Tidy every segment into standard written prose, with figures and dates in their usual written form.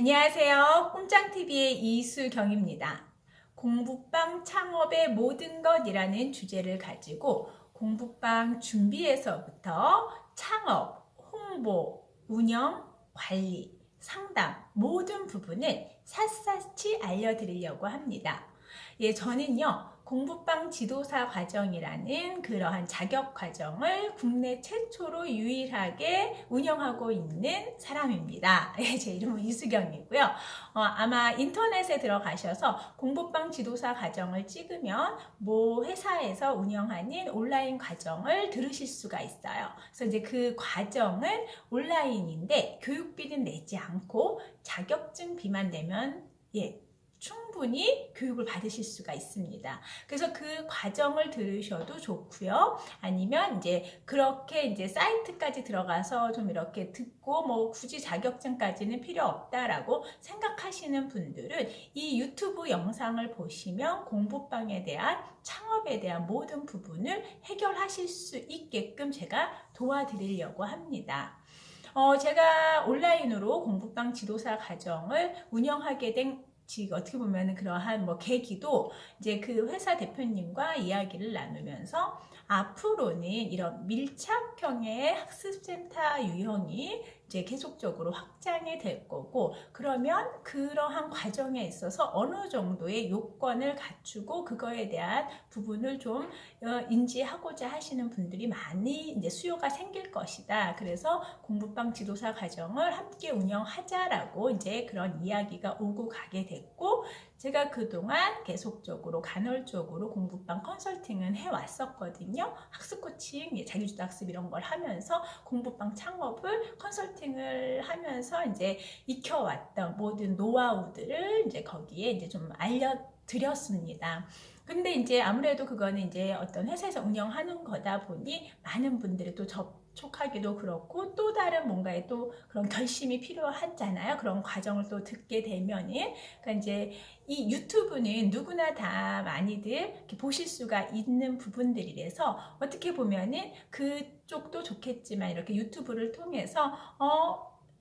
안녕하세요. 꼼짱TV의 이수경입니다. 공부방 창업의 모든 것이라는 주제를 가지고 공부방 준비에서부터 창업, 홍보, 운영, 관리, 상담 모든 부분을 샅샅이 알려드리려고 합니다. 저는요. 공부방 지도사 과정이라는 그러한 자격 과정을 국내 최초로 유일하게 운영하고 있는 사람입니다. 제 이름은 이수경이고요. 아마 인터넷에 들어가셔서 공부방 지도사 과정을 찍으면 모 회사에서 운영하는 온라인 과정을 들으실 수가 있어요. 그래서 이제 그 과정은 온라인인데 교육비는 내지 않고 자격증비만 내면 충분히 교육을 받으실 수가 있습니다. 그래서 그 과정을 들으셔도 좋고요. 아니면 이제 그렇게 이제 사이트까지 들어가서 좀 이렇게 듣고 뭐 굳이 자격증까지는 필요 없다라고 생각하시는 분들은 이 유튜브 영상을 보시면 공부방에 대한 창업에 대한 모든 부분을 해결하실 수 있게끔 제가 도와드리려고 합니다. 제가 온라인으로 공부방 지도사 과정을 운영하게 된 어떻게 보면 그러한 계기도 이제 그 회사 대표님과 이야기를 나누면서 앞으로는 이런 밀착형의 학습센터 유형이 이제 계속적으로 확장이 될 거고, 그러면 그러한 과정에 있어서 어느 정도의 요건을 갖추고 그거에 대한 부분을 좀 인지하고자 하시는 분들이 많이 이제 수요가 생길 것이다. 그래서 공부방 지도사 과정을 함께 운영하자라고 이제 그런 이야기가 오고 가게 됐고, 제가 그동안 계속적으로 간헐적으로 공부방 컨설팅은 해왔었거든요. 학습 코칭, 자기주도 학습 이런 걸 하면서 공부방 창업을 컨설팅을 하면서 이제 익혀왔던 모든 노하우들을 이제 거기에 이제 좀 알려드렸습니다. 근데 이제 아무래도 그거는 이제 어떤 회사에서 운영하는 거다 보니 많은 분들이 또 접촉하기도 그렇고 또 다른 뭔가에 또 그런 결심이 필요하잖아요. 그런 과정을 또 듣게 되면은, 그러니까 이제 이 유튜브는 누구나 다 많이들 이렇게 보실 수가 있는 부분들이라서 어떻게 보면은 그쪽도 좋겠지만 이렇게 유튜브를 통해서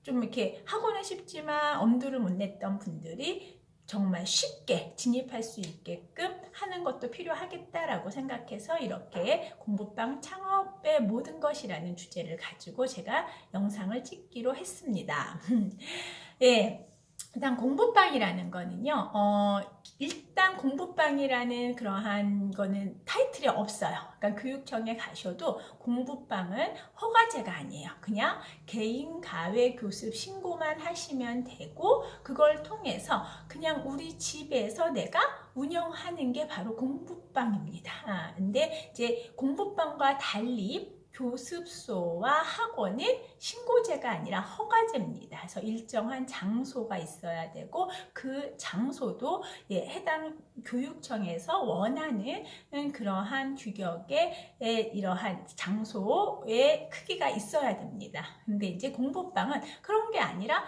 좀 이렇게 하고는 싶지만 엄두를 못 냈던 분들이 정말 쉽게 진입할 수 있게끔 하는 것도 필요하겠다라고 생각해서 이렇게 공부방 창업의 모든 것이라는 주제를 가지고 제가 영상을 찍기로 했습니다. 예. 일단 공부방이라는 거는요, 일단 공부방이라는 그러한 거는 타이틀이 없어요. 그러니까 교육청에 가셔도 공부방은 허가제가 아니에요. 그냥 개인 가외 교습 신고만 하시면 되고, 그걸 통해서 그냥 우리 집에서 내가 운영하는 게 바로 공부방입니다. 근데 이제 공부방과 달리 교습소와 학원은 신고제가 아니라 허가제입니다. 그래서 일정한 장소가 있어야 되고 그 장소도 해당 교육청에서 원하는 그러한 규격의 이러한 장소의 크기가 있어야 됩니다. 근데 이제 공부방은 그런 게 아니라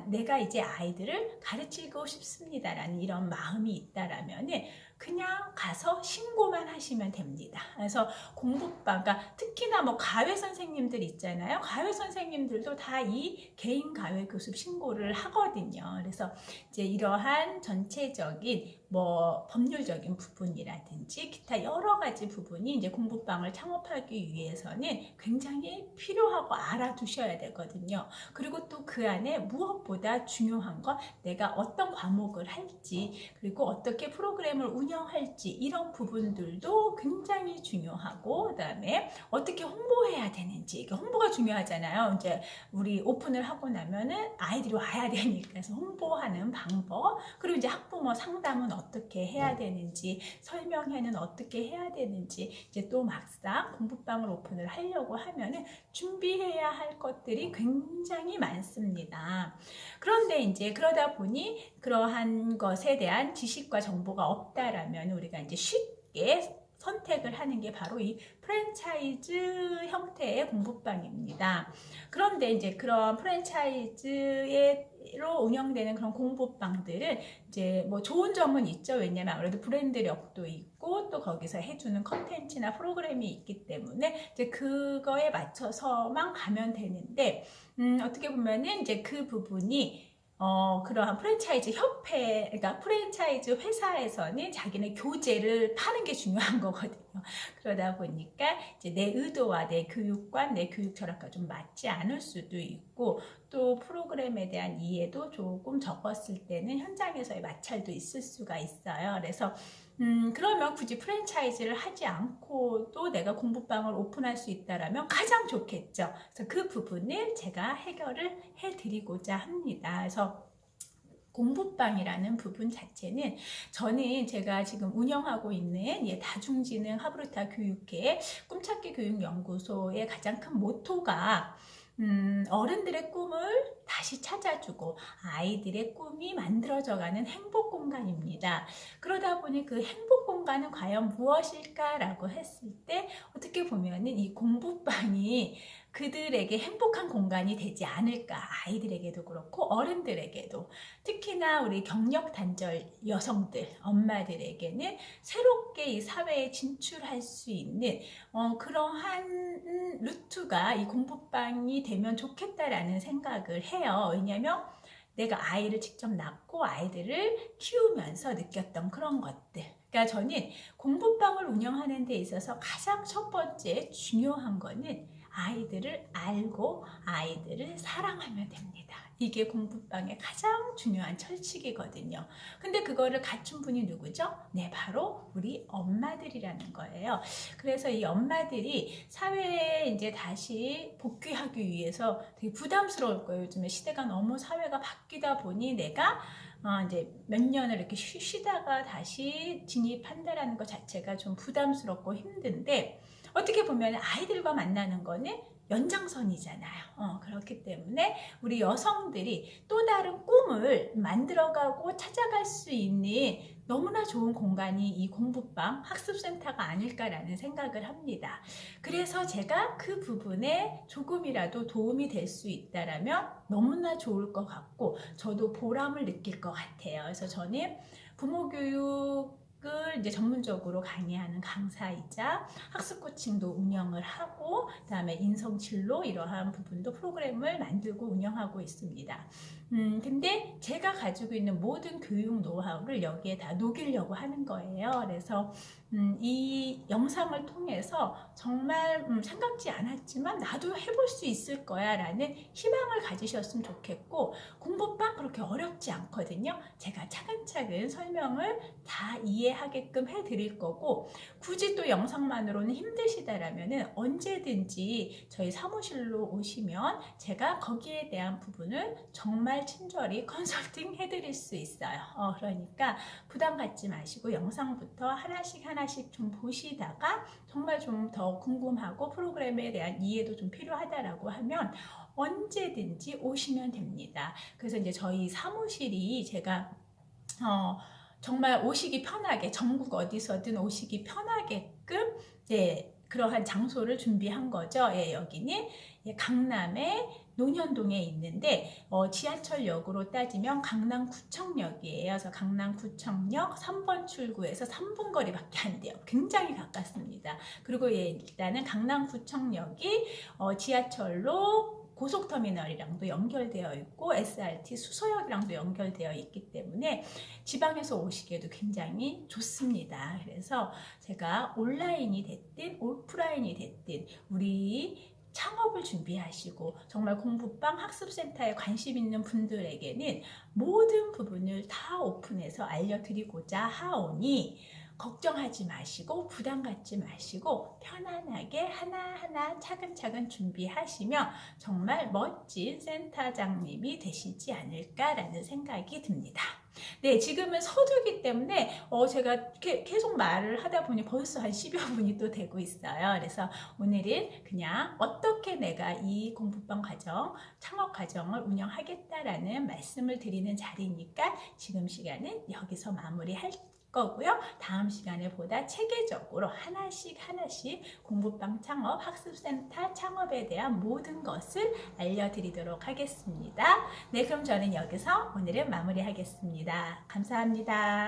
내가 이제 아이들을 가르치고 싶습니다라는 이런 마음이 있다라면은 그냥 가서 신고만 하시면 됩니다. 그래서 공부방, 그러니까 특히나 가외 선생님들 있잖아요. 가외 선생님들도 다 이 개인 가외 교습 신고를 하거든요. 그래서 이제 이러한 전체적인 법률적인 부분이라든지 기타 여러 가지 부분이 이제 공부방을 창업하기 위해서는 굉장히 필요하고 알아두셔야 되거든요. 그리고 또 그 안에 무엇보다 중요한 건 내가 어떤 과목을 할지, 그리고 어떻게 프로그램을 운영할지, 이런 부분들도 굉장히 중요하고, 그다음에 어떻게 홍보해야 되는지, 이게 홍보가 중요하잖아요. 이제 우리 오픈을 하고 나면은 아이들이 와야 되니까. 그래서 홍보하는 방법, 그리고 이제 학부모 상담은 어떻게 해야 되는지, 설명회는 어떻게 해야 되는지, 이제 또 막상 공부방을 오픈을 하려고 하면은 준비해야 할 것들이 굉장히 많습니다. 그런데 이제 그러다 보니 그러한 것에 대한 지식과 정보가 없다라면 우리가 이제 쉽게 선택을 하는 게 바로 이 프랜차이즈 형태의 공부방입니다. 그런데 이제 그런 프랜차이즈로 운영되는 그런 공부방들은 이제 좋은 점은 있죠. 왜냐면 아무래도 브랜드력도 있고 또 거기서 해주는 컨텐츠나 프로그램이 있기 때문에 이제 그거에 맞춰서만 가면 되는데, 어떻게 보면은 이제 그 부분이 그러한 프랜차이즈 협회, 그러니까 프랜차이즈 회사에서는 자기네 교재를 파는 게 중요한 거거든요. 그러다 보니까 이제 내 의도와 내 교육관, 내 교육 철학과 좀 맞지 않을 수도 있고, 또 프로그램에 대한 이해도 조금 적었을 때는 현장에서의 마찰도 있을 수가 있어요. 그래서 그러면 굳이 프랜차이즈를 하지 않고도 내가 공부방을 오픈할 수 있다라면 가장 좋겠죠. 그래서 그 부분을 제가 해결을 해드리고자 합니다. 그래서 공부방이라는 부분 자체는 저는 제가 지금 운영하고 있는 다중지능 하브르타 교육회 꿈찾기 교육연구소의 가장 큰 모토가 어른들의 꿈을 다시 찾아주고 아이들의 꿈이 만들어져가는 행복 공간입니다. 그러다 보니 그 행복 공간은 과연 무엇일까라고 했을 때 어떻게 보면은 이 공부방이 그들에게 행복한 공간이 되지 않을까. 아이들에게도 그렇고 어른들에게도, 특히나 우리 경력 단절 여성들, 엄마들에게는 새롭게 이 사회에 진출할 수 있는 그러한 루트가 이 공부방이 되면 좋겠다라는 생각을 해요. 왜냐하면 내가 아이를 직접 낳고 아이들을 키우면서 느꼈던 그런 것들. 그러니까 저는 공부방을 운영하는 데 있어서 가장 첫 번째 중요한 거는 아이들을 알고 아이들을 사랑하면 됩니다. 이게 공부방의 가장 중요한 철칙이거든요. 근데 그거를 갖춘 분이 누구죠? 네, 바로 우리 엄마들이라는 거예요. 그래서 이 엄마들이 사회에 이제 다시 복귀하기 위해서 되게 부담스러울 거예요. 요즘에 시대가 너무 사회가 바뀌다 보니 내가 이제 몇 년을 이렇게 쉬다가 다시 진입한다라는 것 자체가 좀 부담스럽고 힘든데, 어떻게 보면 아이들과 만나는 거는 연장선이잖아요. 그렇기 때문에 우리 여성들이 또 다른 꿈을 만들어가고 찾아갈 수 있는 너무나 좋은 공간이 이 공부방 학습센터가 아닐까라는 생각을 합니다. 그래서 제가 그 부분에 조금이라도 도움이 될 수 있다라면 너무나 좋을 것 같고 저도 보람을 느낄 것 같아요. 그래서 저는 부모교육 을 이제 전문적으로 강의하는 강사이자 학습 코칭도 운영을 하고, 그다음에 인성 진로 이러한 부분도 프로그램을 만들고 운영하고 있습니다. 근데 제가 가지고 있는 모든 교육 노하우를 여기에 다 녹이려고 하는 거예요. 그래서 이 영상을 통해서 정말 생각지 않았지만 나도 해볼 수 있을 거야 라는 희망을 가지셨으면 좋겠고, 공부방 그렇게 어렵지 않거든요. 제가 차근차근 설명을 다 이해하게끔 해드릴 거고, 굳이 또 영상만으로는 힘드시다라면 언제든지 저희 사무실로 오시면 제가 거기에 대한 부분을 정말 친절히 컨설팅 해드릴 수 있어요. 그러니까 부담 갖지 마시고 영상부터 하나씩 좀 보시다가 정말 좀 더 궁금하고 프로그램에 대한 이해도 좀 필요하다라고 하면 언제든지 오시면 됩니다. 그래서 이제 저희 사무실이 제가 정말 오시기 편하게, 전국 어디서든 오시기 편하게끔 그러한 장소를 준비한 거죠. 여기는 강남의 논현동에 있는데 지하철역으로 따지면 강남구청역이에요. 그래서 강남구청역 3번 출구에서 3분 거리밖에 안 돼요. 굉장히 가깝습니다. 그리고 일단은 강남구청역이 지하철로 고속터미널이랑도 연결되어 있고 SRT 수서역이랑도 연결되어 있기 때문에 지방에서 오시기에도 굉장히 좋습니다. 그래서 제가 온라인이 됐든 오프라인이 됐든 우리 창업을 준비하시고 정말 공부방 학습센터에 관심 있는 분들에게는 모든 부분을 다 오픈해서 알려드리고자 하오니 걱정하지 마시고 부담 갖지 마시고 편안하게 하나하나 차근차근 준비하시면 정말 멋진 센터장님이 되시지 않을까라는 생각이 듭니다. 네, 지금은 서두기 때문에 제가 계속 말을 하다 보니 벌써 한 10여 분이 또 되고 있어요. 그래서 오늘은 그냥 어떻게 내가 이 공부방 과정, 창업 과정을 운영하겠다라는 말씀을 드리는 자리니까 지금 시간은 여기서 마무리할 거고요. 다음 시간에 보다 체계적으로 하나씩 공부방 창업, 학습센터 창업에 대한 모든 것을 알려드리도록 하겠습니다. 네, 그럼 저는 여기서 오늘은 마무리하겠습니다. 감사합니다.